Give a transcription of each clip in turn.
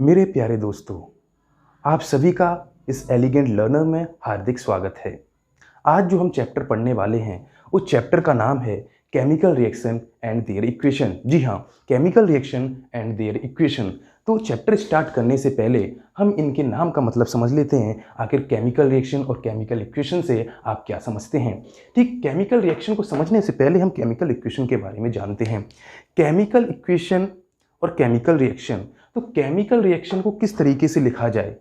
मेरे प्यारे दोस्तों, आप सभी का इस एलिगेंट लर्नर में हार्दिक स्वागत है। आज जो हम चैप्टर पढ़ने वाले हैं उस चैप्टर का नाम है chemical reaction and their equation. जी हाँ, chemical reaction and their equation. तो चैप्टर स्टार्ट करने से पहले हम इनके नाम का मतलब समझ लेते हैं। आखिर केमिकल रिएक्शन और केमिकल इक्वेशन से आप क्या समझते हैं। ठीक, केमिकल रिएक्शन को समझने से पहले हम केमिकल इक्वेशन के बारे में जानते हैं। केमिकल इक्वेशन और केमिकल रिएक्शन, तो केमिकल रिएक्शन को किस तरीके से लिखा जाए,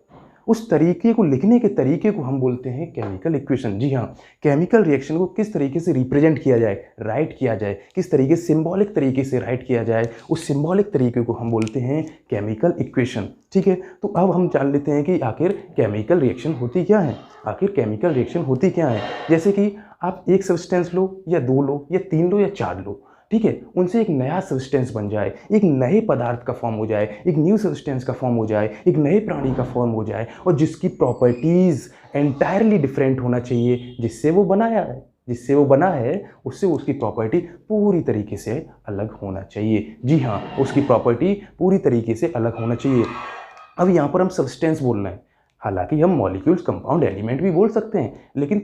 उस तरीके को लिखने के तरीके को हम बोलते हैं केमिकल इक्वेशन। जी हाँ, केमिकल रिएक्शन को किस तरीके से रिप्रेजेंट किया जाए, राइट किया जाए, किस तरीके से सिंबॉलिक तरीके से राइट किया जाए, उस सिंबॉलिक तरीके को हम बोलते हैं केमिकल इक्वेशन। ठीक है, तो अब हम जान लेते हैं कि आखिर केमिकल रिएक्शन होती क्या है। आखिर केमिकल रिएक्शन होती क्या है, जैसे कि आप एक सब्सटेंस लो या दो लो या तीन लो या चार लो, ठीक है, उनसे एक नया सब्सटेंस बन जाए, एक नए पदार्थ का फॉर्म हो जाए, एक न्यू सब्सटेंस का फॉर्म हो जाए, एक नए प्राणी का फॉर्म हो जाए और जिसकी प्रॉपर्टीज़ एंटायरली डिफरेंट होना चाहिए जिससे वो बनाया है, जिससे वो बना है उससे उसकी प्रॉपर्टी पूरी तरीके से अलग होना चाहिए। जी हाँ, उसकी प्रॉपर्टी पूरी तरीके से अलग होना चाहिए। अब यहाँ पर हम सब्सटेंस बोल रहे हैं, हालांकि हम मॉलिक्यूल्स, कंपाउंड, एलिमेंट भी बोल सकते हैं, लेकिन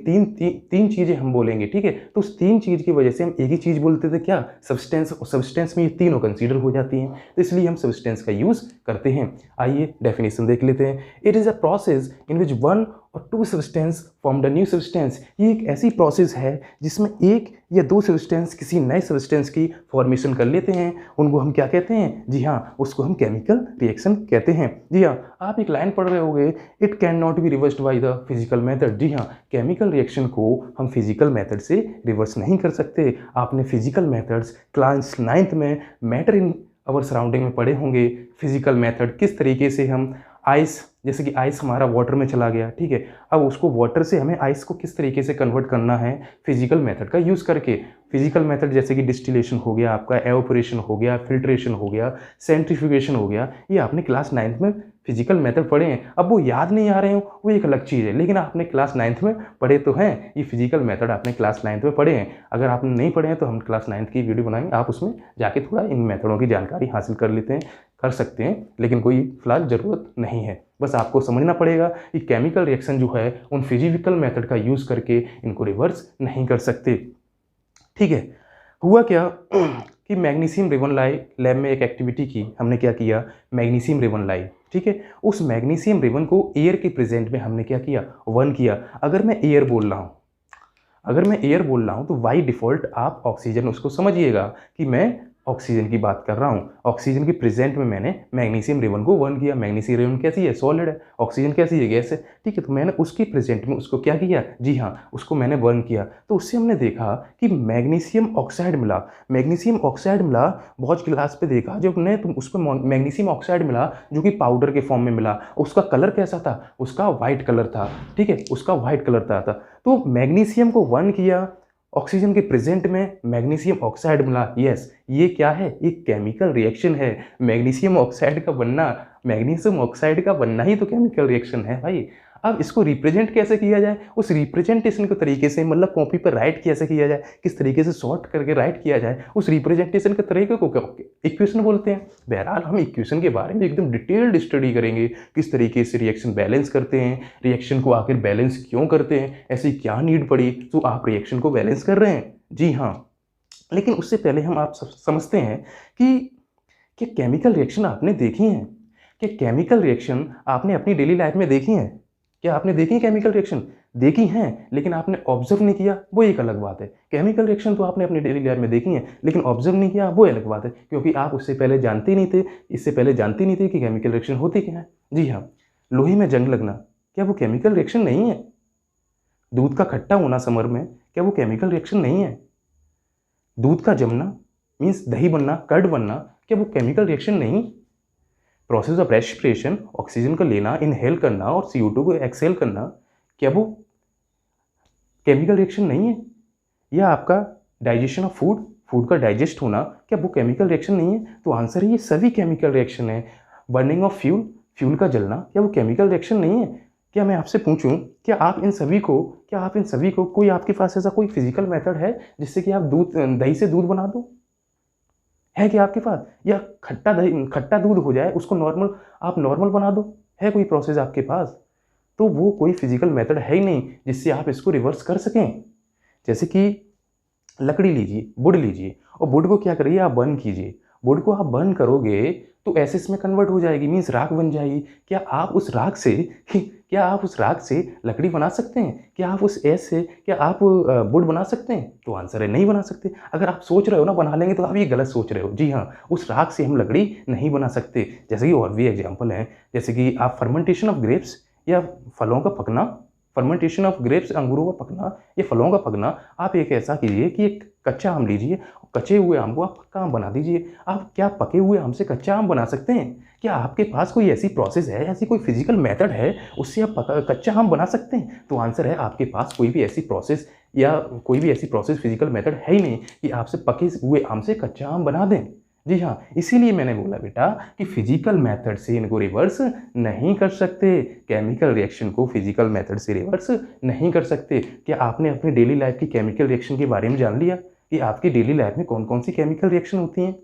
तीन चीज़ें हम बोलेंगे। ठीक है, तो उस तीन चीज़ की वजह से हम एक ही चीज़ बोलते थे, क्या, सब्सटेंस। और सब्सटेंस में ये तीनों कंसीडर हो जाती हैं, तो इसलिए हम सब्सटेंस का यूज़ करते हैं। आइए डेफिनेशन देख लेते हैं। It is a process in which one और two substance form the new substance. ये एक ऐसी प्रोसेस है जिसमें एक या दो सब्सटेंस किसी नए सब्सटेंस की फॉर्मेशन कर लेते हैं। उनको हम क्या कहते हैं, जी हाँ, उसको हम केमिकल रिएक्शन कहते हैं। जी हाँ, आप एक लाइन पढ़ रहे होंगे, it can not be reversed by the physical method. जी हाँ, केमिकल रिएक्शन को हम फिजिकल मेथड से रिवर्स नहीं कर सकते। आपने फिजिकल मेथड्स क्लास 9th में मैटर इन अवर सराउंडिंग में पढ़े होंगे। फिजिकल मेथड किस तरीके से हम आइस, जैसे कि आइस हमारा वाटर में चला गया, ठीक है, अब उसको वाटर से हमें आइस को किस तरीके से कन्वर्ट करना है, फिजिकल मेथड का यूज़ करके। फिजिकल मेथड जैसे कि डिस्टिलेशन हो गया, आपका एवापोरेशन हो गया, फिल्ट्रेशन हो गया, सेंट्रीफ्यूगेशन हो गया, ये आपने क्लास 9th में फिजिकल मेथड पढ़े हैं। अब वो याद नहीं आ रहे हो वो एक अलग चीज़ है, लेकिन आपने क्लास 9th में पढ़े तो हैं। ये फिजिकल मेथड आपने क्लास 9th में पढ़े हैं। अगर आपने नहीं पढ़े हैं तो हम क्लास 9th की वीडियो बनाएंगे, आप उसमें जाके थोड़ा इन मेथडों की जानकारी हासिल कर लेते हैं, कर सकते हैं, लेकिन कोई फिलहाल ज़रूरत नहीं है। बस आपको समझना पड़ेगा कि केमिकल रिएक्शन जो है उन फिजिकल मेथड का यूज़ करके इनको रिवर्स नहीं कर सकते। ठीक है, हुआ क्या कि मैग्नीशियम रिबन लाई लैब में एक एक्टिविटी की, हमने क्या किया, मैग्नीशियम रिबन लाई। ठीक है, उस मैग्नीशियम रिबन को एयर के प्रेजेंट में हमने क्या किया, बर्न किया। अगर मैं एयर बोल रहा हूँ, अगर मैं एयर बोल रहा हूँ तो बाई डिफ़ॉल्ट आप ऑक्सीजन उसको समझिएगा कि मैं ऑक्सीजन की बात कर रहा हूँ। ऑक्सीजन के प्रेजेंट में मैंने मैग्नीशियम रिबन को बर्न किया। मैग्नीशियम रिबन कैसी है, सॉलिड है, ऑक्सीजन कैसी है, गैस है। ठीक है, तो मैंने उसके प्रेजेंट में उसको क्या किया, जी हाँ, उसको मैंने बर्न किया। तो उससे हमने देखा कि मैग्नीशियम ऑक्साइड मिला। मैग्नीशियम ऑक्साइड मिला, बहुत क्लास पे देखा जब ने तुम उस पर मैग्नीशियम ऑक्साइड मिला जो कि पाउडर के फॉर्म में मिला। उसका कलर कैसा था, उसका वाइट कलर था। ठीक है, उसका वाइट कलर था। तो मैग्नीशियम को बर्न किया, ऑक्सीजन के प्रेजेंट में मैग्नीशियम ऑक्साइड मिला। यस, ये क्या है, ये केमिकल रिएक्शन है। मैग्नीशियम ऑक्साइड का बनना, मैग्नीशियम ऑक्साइड का बनना ही तो केमिकल रिएक्शन है भाई। अब इसको रिप्रेजेंट कैसे किया जाए, उस रिप्रेजेंटेशन के तरीके से, मतलब कॉपी पर राइट कैसे किया जाए, किस तरीके से शॉर्ट करके राइट किया जाए, उस रिप्रेजेंटेशन के तरीके को इक्वेशन बोलते हैं। बहरहाल हम इक्वेशन के बारे में एकदम डिटेल्ड स्टडी करेंगे, किस तरीके से रिएक्शन बैलेंस करते हैं, रिएक्शन को आखिर बैलेंस क्यों करते हैं, ऐसी क्या नीड पड़ी तो आप रिएक्शन को बैलेंस कर रहे हैं। जी हाँ, लेकिन उससे पहले हम आप समझते हैं कि क्या केमिकल रिएक्शन आपने देखी हैं, क्या केमिकल रिएक्शन आपने अपनी डेली लाइफ में देखी हैं। क्या आपने देखी केमिकल रिएक्शन, देखी हैं, लेकिन आपने ऑब्जर्व नहीं किया, वो एक अलग बात है। केमिकल रिएक्शन तो आपने अपनी डेली लाइफ में देखी है लेकिन ऑब्जर्व नहीं किया, वो अलग बात है, क्योंकि आप उससे पहले जानते नहीं थे, इससे पहले जानते नहीं थे कि केमिकल रिएक्शन होती क्या है। जी हाँ, लोहे में जंग लगना, क्या वो केमिकल रिएक्शन नहीं है। दूध का खट्टा होना समर में, क्या वो केमिकल रिएक्शन नहीं है। दूध का जमना मीन्स दही बनना, कर्ड बनना, क्या वो केमिकल रिएक्शन नहीं। प्रोसेस ऑफ रेस्पिरेशन, ऑक्सीजन को लेना, इनहेल करना और CO2 को एक्सहेल करना, क्या वो केमिकल रिएक्शन नहीं है। या आपका डाइजेशन ऑफ फूड, फूड का डाइजेस्ट होना, क्या वो केमिकल रिएक्शन नहीं है। तो आंसर है ये सभी केमिकल रिएक्शन है। बर्निंग ऑफ फ्यूल, फ्यूल का जलना, क्या वो केमिकल रिएक्शन नहीं है। क्या मैं आपसे पूछूं, क्या आप इन सभी को कोई आपके पास ऐसा कोई फिजिकल मेथड है जिससे कि आप दही से दूध बना दो, है क्या आपके पास? या खट्टा दूध हो जाए उसको नॉर्मल, आप नॉर्मल बना दो, है कोई प्रोसेस आपके पास? तो वो कोई फिजिकल मेथड है ही नहीं जिससे आप इसको रिवर्स कर सकें। जैसे कि लकड़ी लीजिए, वुड लीजिए, और वुड को क्या करिए, आप बर्न कीजिए। वुड को आप बर्न करोगे तो एसिड्स में कन्वर्ट हो जाएगी, मीन्स राख बन जाएगी। क्या आप उस राख से लकड़ी बना सकते हैं? क्या आप उस एस से क्या आप वुड बना सकते हैं? तो आंसर है नहीं बना सकते। अगर आप सोच रहे हो ना बना लेंगे, तो आप ये गलत सोच रहे हो। जी हाँ, उस राख से हम लकड़ी नहीं बना सकते। जैसे कि और भी एग्जाम्पल हैं, जैसे कि आप फर्मेंटेशन ऑफ ग्रेप्स या फलों का पकना, फर्मेंटेशन ऑफ ग्रेप्स, अंगूरों का पकना या फलों का पकना, आप एक ऐसा कीजिए कि एक कच्चा आम लीजिए, कच्चे हुए आम को आप पक्का आम बना दीजिए। आप क्या पके हुए आम से कच्चा आम बना सकते हैं? क्या आपके पास कोई ऐसी प्रोसेस है, ऐसी कोई फिजिकल मेथड है उससे आप कच्चा आम बना सकते हैं? तो आंसर है आपके पास कोई भी ऐसी प्रोसेस या कोई भी ऐसी प्रोसेस फिजिकल मेथड है ही नहीं कि आपसे पके हुए आम से कच्चा आम बना दें। जी हाँ, इसीलिए मैंने बोला बेटा कि फिजिकल मेथड से इनको रिवर्स नहीं कर सकते, केमिकल रिएक्शन को फिजिकल मेथड से रिवर्स नहीं कर सकते। क्या आपने अपनी डेली लाइफ की केमिकल रिएक्शन के बारे में जान लिया कि आपकी डेली लाइफ में कौन कौन सी केमिकल रिएक्शन होती हैं?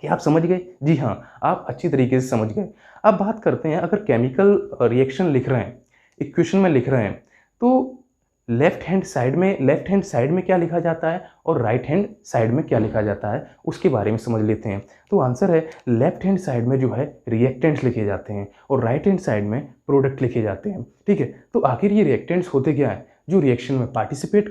क्या आप समझ गए? जी हाँ, आप अच्छी तरीके से समझ गए। अब बात करते हैं, अगर केमिकल रिएक्शन लिख रहे हैं, इक्वेशन में लिख रहे हैं, तो लेफ्ट हैंड साइड में क्या लिखा जाता है और राइट हैंड साइड में क्या लिखा जाता है, उसके बारे में समझ लेते हैं। तो आंसर है, लेफ्ट हैंड साइड में जो है रिएक्टेंट्स लिखे जाते हैं और राइट हैंड साइड में प्रोडक्ट लिखे जाते हैं। ठीक है, तो आखिर ये रिएक्टेंट्स होते क्या है? जो रिएक्शन में पार्टिसिपेट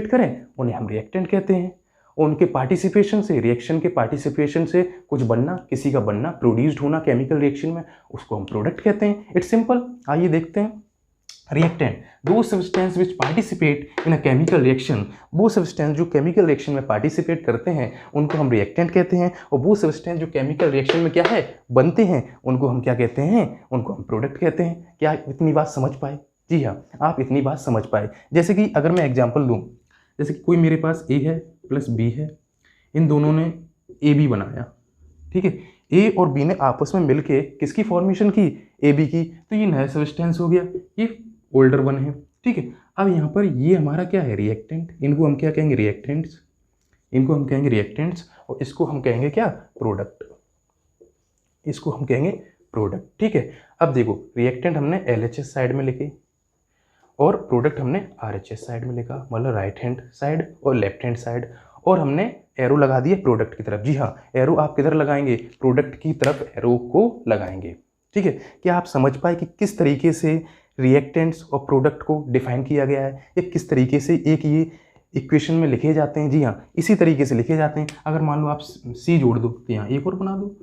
करें उन्हें हम रिएक्टेंट कहते हैं। उनके पार्टिसिपेशन से, रिएक्शन के पार्टिसिपेशन से कुछ बनना, किसी का बनना, प्रोड्यूस्ड होना केमिकल रिएक्शन में, उसको हम प्रोडक्ट कहते हैं। It's simple. आइए देखते हैं। रिएक्टेंट, दो substance which participate in a chemical reaction, वो सब्सटेंस जो केमिकल रिएक्शन में पार्टिसिपेट करते हैं उनको हम रिएक्टेंट कहते हैं, और वो सब्सटेंस जो केमिकल रिएक्शन में क्या है, बनते हैं, उनको हम क्या कहते हैं, उनको हम प्रोडक्ट कहते हैं। क्या इतनी बात समझ पाए? जी हाँ, आप इतनी बात समझ पाए। जैसे कि अगर मैं एग्जाम्पल दूँ, जैसे कि कोई मेरे पास ए है प्लस बी है, इन दोनों ने ए बी बनाया। ठीक है, ए और बी ने आपस में मिलके किसकी फॉर्मेशन की, ए बी की, तो ये नया सब्सटेंस हो गया, ये ओल्डर वन है। ठीक है, अब यहाँ पर ये हमारा क्या है, रिएक्टेंट, इनको हम क्या कहेंगे, रिएक्टेंट्स, और इसको हम कहेंगे क्या, प्रोडक्ट, ठीक है। अब देखो, रिएक्टेंट हमने LHS साइड में लिखे और प्रोडक्ट हमने RHS साइड में लिखा, मतलब राइट हैंड साइड और लेफ्ट हैंड साइड, और हमने एरो लगा दिया प्रोडक्ट की तरफ। जी हाँ, एरो आप किधर लगाएंगे, प्रोडक्ट की तरफ एरो को लगाएंगे। ठीक है, क्या आप समझ पाए कि किस तरीके से रिएक्टेंट्स और प्रोडक्ट को डिफाइन किया गया है, या किस तरीके से एक ये इक्वेशन में लिखे जाते हैं? जी हाँ, इसी तरीके से लिखे जाते हैं। अगर मान लो आप C जोड़ दो तो यहाँ एक और बना दो,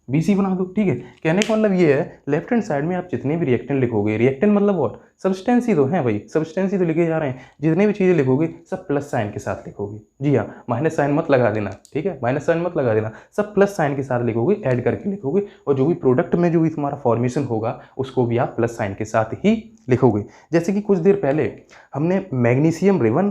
BC बना दो। ठीक है, कहने का मतलब ये है, लेफ्ट हैंड साइड में आप जितने भी रिएक्टेंट लिखोगे, रिएक्टेंट मतलब और सब्सटेंस ही तो है भाई, सब्सटेंस ही तो लिखे जा रहे हैं, जितने भी चीज़ें लिखोगे सब प्लस साइन के साथ लिखोगे। जी हाँ, माइनस साइन मत लगा देना। ठीक है, माइनस साइन मत लगा देना, सब प्लस साइन के साथ लिखोगे, ऐड करके लिखोगे, और जो भी प्रोडक्ट में जो भी तुम्हारा फॉर्मेशन होगा उसको भी आप प्लस साइन के साथ ही लिखोगे। जैसे कि कुछ देर पहले हमने मैग्नीशियम रिबन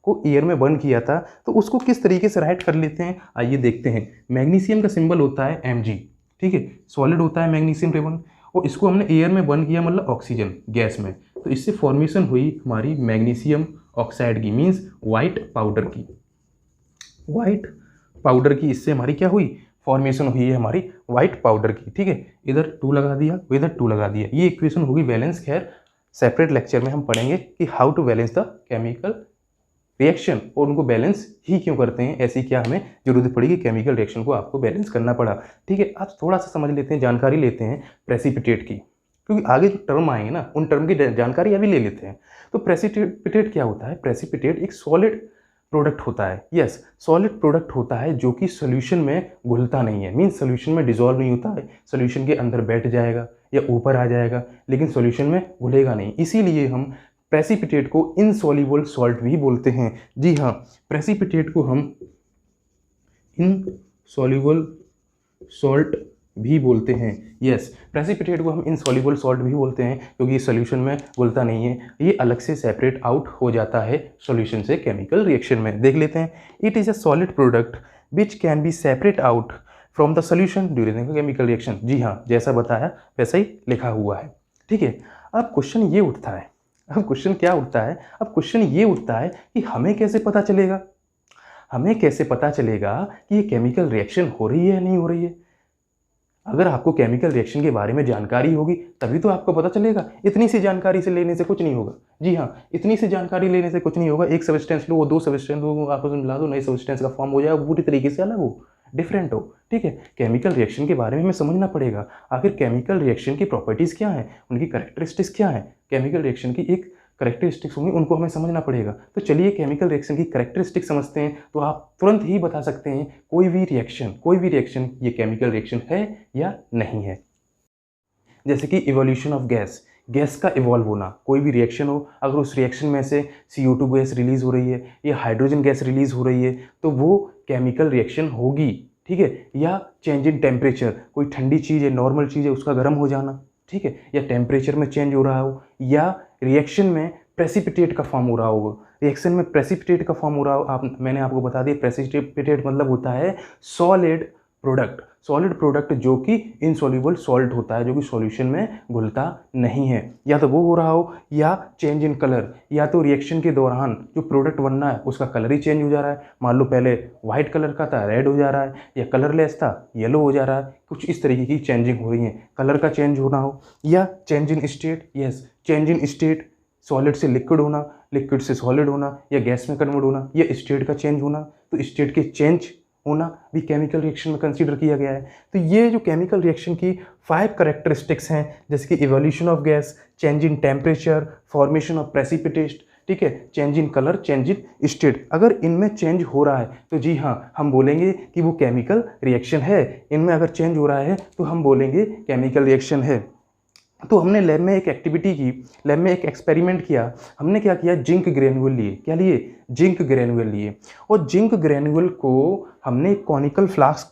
को ईयर में बर्न किया था, तो उसको किस तरीके से राइट कर लेते हैं, आइए देखते हैं। मैग्नीशियम का सिंबल होता है Mg। ठीक है, सॉलिड होता है मैग्नीशियम रिबन, और इसको हमने एयर में बर्न किया, मतलब ऑक्सीजन गैस में, तो इससे फॉर्मेशन हुई हमारी मैग्नीशियम ऑक्साइड की, मीन्स वाइट पाउडर की इससे हमारी क्या हुई, फॉर्मेशन हुई है हमारी वाइट पाउडर की। ठीक है, इधर 2 लगा दिया, इधर 2 लगा दिया, ये इक्वेशन होगी वैलेंस। खैर सेपरेट लेक्चर में हम पढ़ेंगे कि how to balance the chemical reaction, और उनको बैलेंस ही क्यों करते हैं, ऐसी क्या हमें जरूरत पड़ेगी, केमिकल रिएक्शन को आपको बैलेंस करना पड़ा। ठीक है, आज थोड़ा सा समझ लेते हैं, जानकारी लेते हैं प्रेसिपिटेट की, क्योंकि आगे जो टर्म आएंगे ना उन टर्म की जानकारी अभी ले लेते हैं। तो प्रेसिपिटेट क्या होता है, प्रेसिपिटेट एक सॉलिड प्रोडक्ट होता है। यस, सॉलिड प्रोडक्ट होता है जो कि सोल्यूशन में घुलता नहीं है, मीन्स सोल्यूशन में डिजॉल्व नहीं होता है, सोल्यूशन के अंदर बैठ जाएगा या ऊपर आ जाएगा, लेकिन सोल्यूशन में घुलेगा नहीं। इसीलिए हम प्रेसिपिटेट को इनसॉल्युबल सॉल्ट भी बोलते हैं। जी हाँ, प्रेसिपिटेट को हम इनसॉल्युबल सॉल्ट भी बोलते हैं। यस, प्रेसिपिटेट को हम इनसॉल्युबल सॉल्ट भी बोलते हैं, क्योंकि सोल्यूशन में घुलता नहीं है, ये अलग से सेपरेट आउट हो जाता है सोल्यूशन से केमिकल रिएक्शन में। देख लेते हैं, it is a solid product which can be separate out from the solution during chemical reaction. जी हाँ, जैसा बताया वैसा ही लिखा हुआ है। ठीक है, अब क्वेश्चन ये उठता है, अब क्वेश्चन ये उठता है कि हमें कैसे पता चलेगा, हमें कैसे पता चलेगा कि ये केमिकल रिएक्शन हो रही है या नहीं हो रही है? अगर आपको केमिकल रिएक्शन के बारे में जानकारी होगी तभी तो आपको पता चलेगा। इतनी सी जानकारी से लेने से कुछ नहीं होगा। जी हाँ, इतनी सी जानकारी लेने से कुछ नहीं होगा। एक सब्सटेंस लो, वो दो सब्सटेंस लो, आपस में मिला दो, नए सब्सटेंस का फॉर्म हो जाए, वो पूरी तरीके से अलग हो, डिफरेंट हो। ठीक है, केमिकल रिएक्शन के बारे में हमें समझना पड़ेगा। आखिर केमिकल रिएक्शन की प्रॉपर्टीज़ क्या हैं, उनकी कैरेक्टरिस्टिक्स क्या हैं। केमिकल रिएक्शन की एक करेक्टरिस्टिक्स होंगी, उनको हमें समझना पड़ेगा। तो चलिए केमिकल रिएक्शन की करेक्टरिस्टिक्स समझते हैं, तो आप तुरंत ही बता सकते हैं कोई भी रिएक्शन ये केमिकल रिएक्शन है या नहीं है। जैसे कि इवोल्यूशन ऑफ गैस का इवॉल्व होना। कोई भी रिएक्शन हो, अगर उस रिएक्शन में से CO2 गैस रिलीज़ हो रही है या हाइड्रोजन गैस रिलीज़ हो रही है तो वो केमिकल रिएक्शन होगी। ठीक है, या चेंज इन टेम्परेचर, कोई ठंडी चीज़ है, नॉर्मल चीज़ है, उसका गर्म हो जाना। ठीक है, या टेम्परेचर में चेंज हो रहा हो, या रिएक्शन में प्रेसिपिटेट का फॉर्म हो रहा होगा। रिएक्शन में प्रेसिपिटेट का फॉर्म हो रहा हो, मैंने आपको बता दिया प्रेसिपिटेट मतलब होता है सॉलिड प्रोडक्ट जो कि इनसॉल्युबल सॉल्ट होता है, जो कि सॉल्यूशन में घुलता नहीं है। या तो वो हो रहा हो, या चेंज इन कलर, या तो रिएक्शन के दौरान जो प्रोडक्ट बनना है उसका कलर ही चेंज हो जा रहा है। मान लो पहले वाइट कलर का था, रेड हो जा रहा है, या कलरलेस था, येलो हो जा रहा है। कुछ इस तरीके की चेंजिंग हो रही है, कलर का चेंज होना हो, या change in state. Yes, change in state, solid से लिक्विड होना, लिक्विड से सॉलिड होना, या गैस में कन्वर्ट होना, या स्टेट का चेंज होना। तो स्टेट के चेंज होना भी केमिकल रिएक्शन में कंसीडर किया गया है। तो ये जो केमिकल रिएक्शन की 5 कैरेक्टरिस्टिक्स हैं, जैसे कि evolution of gas, change in temperature, formation of precipitate, ठीक है, change in colour, change in state. अगर इनमें चेंज हो रहा है तो जी हाँ, हम बोलेंगे कि वो केमिकल रिएक्शन है। इनमें अगर चेंज हो रहा है तो हम बोलेंगे केमिकल रिएक्शन है। तो हमने लैब में एक एक्टिविटी की, लैब में एक एक्सपेरिमेंट किया। हमने क्या किया, जिंक ग्रेनुअल लिए। क्या लिए? जिंक ग्रेनुअल लिए। और जिंक ग्रेनुअल को हमने कॉनिकल फ्लास्क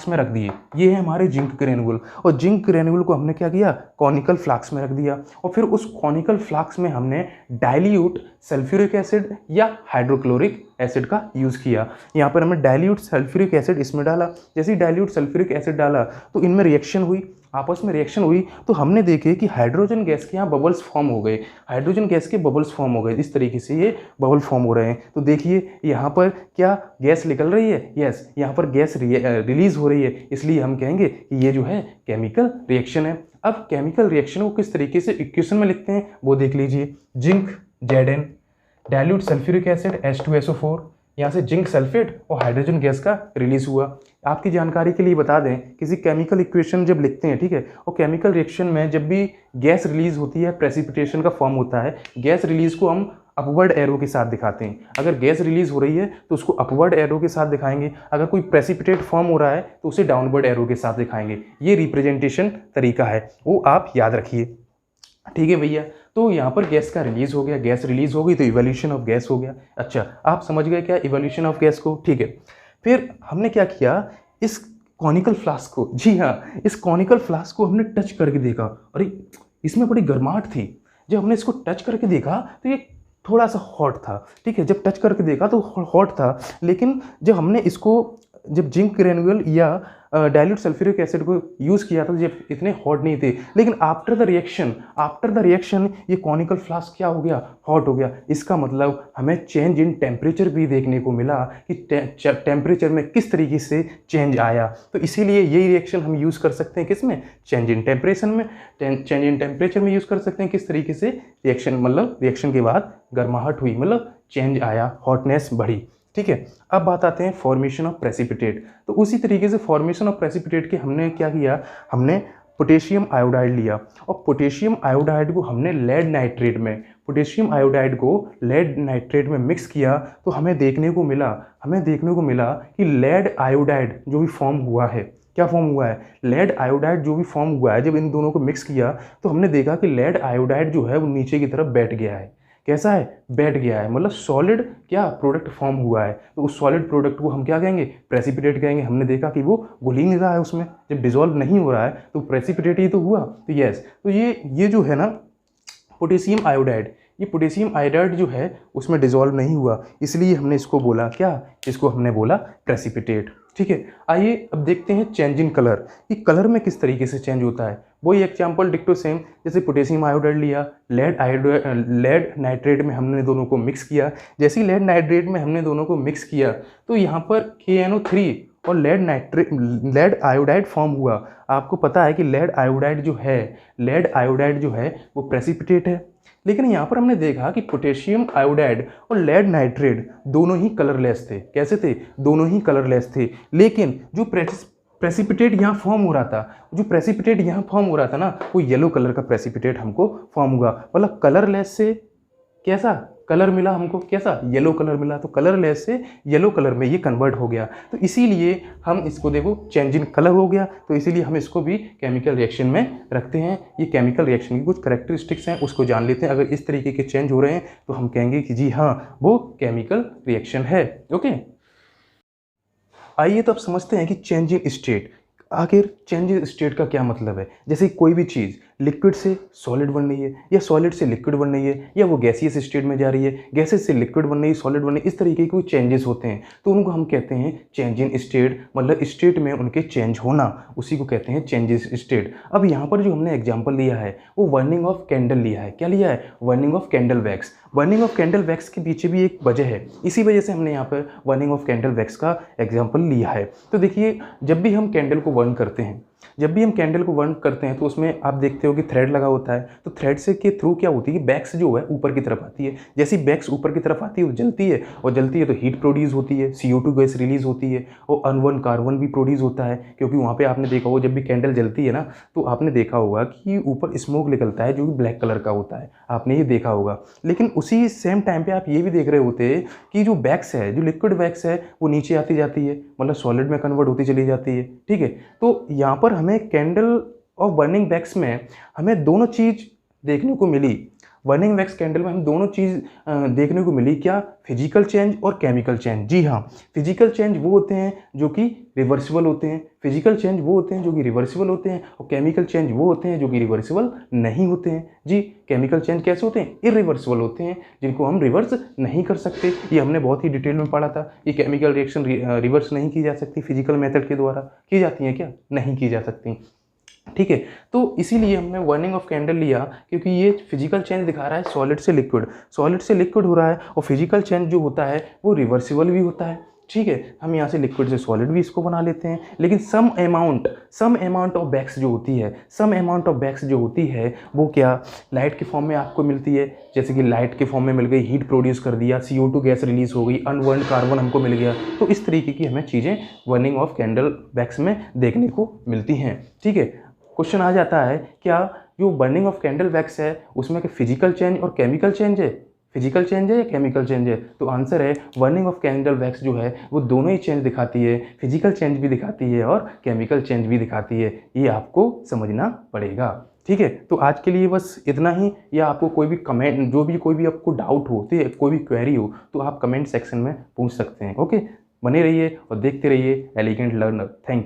में रख दिए। ये है हमारे जिंक ग्रेनुअल। और जिंक ग्रेनुअल को हमने क्या किया, कॉनिकल फ्लास्क में रख दिया। और फिर उस कॉनिकल फ्लास्क में हमने डाइल्यूट सल्फ्यूरिक एसिड या हाइड्रोक्लोरिक एसिड का यूज़ किया। यहाँ पर हमने डाइल्यूट सल्फ्यूरिक एसिड इसमें डाला। जैसे ही डाइल्यूट सल्फ्यूरिक एसिड डाला तो इनमें रिएक्शन हुई, आपस में रिएक्शन हुई। तो हमने देखे कि हाइड्रोजन गैस के यहाँ बबल्स फॉर्म हो गए, हाइड्रोजन गैस के बबल्स फॉर्म हो गए। इस तरीके से ये बबल फॉर्म हो रहे हैं। तो देखिए यहाँ पर क्या गैस निकल रही है? यस, यहाँ पर गैस रिलीज हो रही है, इसलिए हम कहेंगे कि ये जो है केमिकल रिएक्शन है। अब केमिकल रिएक्शन को किस तरीके से इक्वेशन में लिखते हैं वो देख लीजिए। Zinc Zn, dilute sulphuric acid H2SO4, यहाँ से जिंक सल्फेट और हाइड्रोजन गैस का रिलीज हुआ। आपकी जानकारी के लिए बता दें, किसी केमिकल इक्वेशन जब लिखते हैं, ठीक है, और केमिकल रिएक्शन में जब भी गैस रिलीज होती है, प्रेसिपिटेशन का फॉर्म होता है, गैस रिलीज को हम अपवर्ड एरो के साथ दिखाते हैं। अगर गैस रिलीज हो रही है तो उसको अपवर्ड एरो के साथ दिखाएंगे, अगर कोई प्रेसिपिटेट फॉर्म हो रहा है तो उसे डाउनवर्ड एरो के साथ दिखाएंगे। ये रिप्रेजेंटेशन तरीका है, वो आप याद रखिए। ठीक है भैया, तो यहाँ पर गैस का रिलीज हो गया, गैस रिलीज हो गई तो इवोल्यूशन ऑफ गैस हो गया। अच्छा, आप समझ गए क्या इवोल्यूशन ऑफ गैस को? ठीक है, फिर हमने क्या किया, इस कॉनिकल फ्लास्क को, जी हाँ, इस कॉनिकल फ्लास्क को हमने टच करके देखा। अरे इसमें बड़ी गर्माहट थी। जब हमने इसको टच करके देखा तो ये थोड़ा सा हॉट था। ठीक है, जब टच करके देखा तो हॉट था, लेकिन जब हमने इसको, जब जिंक ग्रेनुअल या डाइल्यूट सल्फ्यूरिक एसिड को यूज़ किया था, जब इतने हॉट नहीं थे, लेकिन आफ्टर द रिएक्शन ये कॉनिकल फ्लास्क क्या हो गया, हॉट हो गया। इसका मतलब हमें चेंज इन टेम्परेचर भी देखने को मिला कि टेम्परेचर में किस तरीके से चेंज आया। तो इसीलिए यही रिएक्शन हम यूज़ कर सकते हैं किस में, चेंज इन टेम्परेचर में यूज़ कर सकते हैं। किस तरीके से रिएक्शन, मतलब रिएक्शन के बाद गर्माहट हुई, मतलब चेंज आया, हॉटनेस बढ़ी। ठीक है, अब बात आते हैं फॉर्मेशन ऑफ प्रेसिपिटेट। तो उसी तरीके से फॉर्मेशन ऑफ प्रेसिपिटेट के हमने क्या किया, हमने पोटेशियम आयोडाइड लिया, और पोटेशियम आयोडाइड को हमने लेड नाइट्रेट में मिक्स किया। तो हमें देखने को मिला कि लेड आयोडाइड जो भी फॉर्म हुआ है, क्या फॉर्म हुआ है, लेड आयोडाइड जो भी फॉर्म हुआ है, जब इन दोनों को मिक्स किया तो हमने देखा कि लेड आयोडाइड जो है वो नीचे की तरफ बैठ गया है। कैसा है, बैठ गया है, मतलब सॉलिड क्या प्रोडक्ट फॉर्म हुआ है। तो उस सॉलिड प्रोडक्ट को हम क्या कहेंगे, प्रेसिपिटेट कहेंगे। हमने देखा कि वो घुल ही नहीं रहा है, उसमें जब डिसॉल्व नहीं हो रहा है तो प्रेसिपिटेट ही तो हुआ। तो यस, तो ये जो है ना पोटेशियम आयोडाइड, ये पोटेशियम आयोडाइड जो है उसमें डिसॉल्व नहीं हुआ, इसलिए हमने इसको बोला क्या, इसको हमने बोला प्रेसिपिटेट। ठीक है। आइए अब देखते हैं चेंज इन कलर, कि कलर में किस तरीके से चेंज होता है। वही एग्जाम्पल डिक्टो सेम, जैसे पोटेशियम आयोडाइड लिया, लेड नाइट्रेट में हमने दोनों को मिक्स किया। जैसे ही लेड नाइट्रेट में हमने दोनों को मिक्स किया तो यहाँ पर KNO3 और लेड आयोडाइड फॉर्म हुआ। आपको पता है कि लेड आयोडाइड जो है वो प्रेसिपिटेट है। लेकिन यहाँ पर हमने देखा कि पोटेशियम आयोडाइड और लेड नाइट्रेट दोनों ही कलरलेस थे। कैसे थे? दोनों ही कलरलेस थे। लेकिन जो प्रेसिपिटेट यहाँ फॉर्म हो रहा था ना, वो येलो कलर का प्रेसिपिटेट हमको फॉर्म हुआ। मतलब कलरलेस से कैसा कलर मिला हमको? कैसा? येलो कलर मिला। तो कलरलेस से येलो कलर में ये कन्वर्ट हो गया। तो इसीलिए हम इसको देखो चेंज इन कलर हो गया, तो इसीलिए हम इसको भी केमिकल रिएक्शन में रखते हैं। ये केमिकल रिएक्शन की कुछ करैक्टरिस्टिक्स हैं, उसको जान लेते हैं। अगर इस तरीके के चेंज हो रहे हैं तो हम कहेंगे कि जी हाँ, वो केमिकल रिएक्शन है। ओके, आइए तो अब समझते हैं कि चेंज इन स्टेट, आखिर चेंज इन स्टेट का क्या मतलब है। जैसे कोई भी चीज़ लिक्विड से सॉलिड बन रही है, या सॉलिड से लिक्विड बन रही है, या वो गैसियस स्टेट में जा रही है, गैसेस से लिक्विड बन रही है, सॉलिड बन रही है, इस तरीके के कोई चेंजेस होते हैं तो उनको हम कहते हैं चेंज इन स्टेट। मतलब स्टेट में उनके चेंज होना, उसी को कहते हैं चेंजेस स्टेट। अब यहाँ पर जो हमने एग्जाम्पल लिया है वो बर्निंग ऑफ कैंडल लिया है। क्या लिया है? Burning of candle wax. Burning of candle wax के पीछे भी एक वजह है, इसी वजह से हमने यहाँ पर बर्निंग ऑफ कैंडल वैक्स का एग्जाम्पल लिया है। तो देखिए, जब भी हम कैंडल को बर्न करते हैं तो उसमें आप देखते हो कि थ्रेड लगा होता है। तो थ्रेड से के थ्रू क्या होती है कि बैक्स जो है ऊपर की तरफ आती है। जैसी बैक्स ऊपर की तरफ आती है वो जलती है, और जलती है तो हीट प्रोड्यूस होती है, CO2 गैस रिलीज होती है, और अनबर्न कार्बन भी प्रोड्यूस होता है। क्योंकि वहाँ पे आपने देखा होगा जब भी कैंडल जलती है ना, तो आपने देखा होगा कि ऊपर स्मोक निकलता है जो कि ब्लैक कलर का होता है। आपने ये देखा होगा। लेकिन उसी सेम टाइम पे आप ये भी देख रहे होते हैं कि जो वैक्स है, जो लिक्विड वैक्स है, वो नीचे आती जाती है, मतलब सॉलिड में कन्वर्ट होती चली जाती है। ठीक है, तो यहाँ पर हमें कैंडल और बर्निंग वैक्स में हमें दोनों चीज़ देखने को मिली। बर्निंग वैक्स कैंडल में हम दोनों चीज़ देखने को मिली। क्या? फिजिकल चेंज और केमिकल चेंज। जी हाँ, फिजिकल चेंज वो होते हैं जो कि रिवर्सिबल होते हैं, और केमिकल चेंज वो होते हैं जो कि रिवर्सिबल नहीं होते हैं। जी, केमिकल चेंज कैसे होते हैं? इरिवर्सिबल होते हैं, जिनको हम रिवर्स नहीं कर सकते। ये हमने बहुत ही डिटेल में पढ़ा था। ये केमिकल रिएक्शन रिवर्स नहीं की जा सकती फिजिकल मेथड के द्वारा। की जाती हैं क्या? नहीं की जा सकती। ठीक है, तो इसीलिए हमने बर्निंग ऑफ कैंडल लिया, क्योंकि ये फिजिकल चेंज दिखा रहा है सॉलिड से लिक्विड हो रहा है, और फिजिकल चेंज जो होता है वो रिवर्सिबल भी होता है। ठीक है, हम यहाँ से लिक्विड से सॉलिड भी इसको बना लेते हैं। लेकिन सम अमाउंट ऑफ बैक्स जो होती है वो क्या? लाइट के फॉर्म में आपको मिलती है। जैसे कि लाइट के फॉर्म में मिल गई, हीट प्रोड्यूस कर दिया, CO2 गैस रिलीज हो गई, अनबर्न कार्बन हमको मिल गया। तो इस तरीके की हमें चीज़ें बर्निंग ऑफ कैंडल वैक्स में देखने को मिलती हैं। ठीक है, क्वेश्चन आ जाता है, क्या जो बर्निंग ऑफ कैंडल वैक्स है उसमें क्या फिजिकल चेंज और केमिकल चेंज है? फिजिकल चेंज है या केमिकल चेंज है? तो आंसर है बर्निंग ऑफ कैंडल वैक्स जो है वो दोनों ही चेंज दिखाती है, फिजिकल चेंज भी दिखाती है और केमिकल चेंज भी दिखाती है। ये आपको समझना पड़ेगा। ठीक है, तो आज के लिए बस इतना ही। या आपको कोई भी कमेंट, कोई भी आपको डाउट हो, तो कोई भी क्वेरी हो, तो आप कमेंट सेक्शन में पूछ सकते हैं। ओके, बने रहिए और देखते रहिए एलिगेंट लर्नर। Thank you.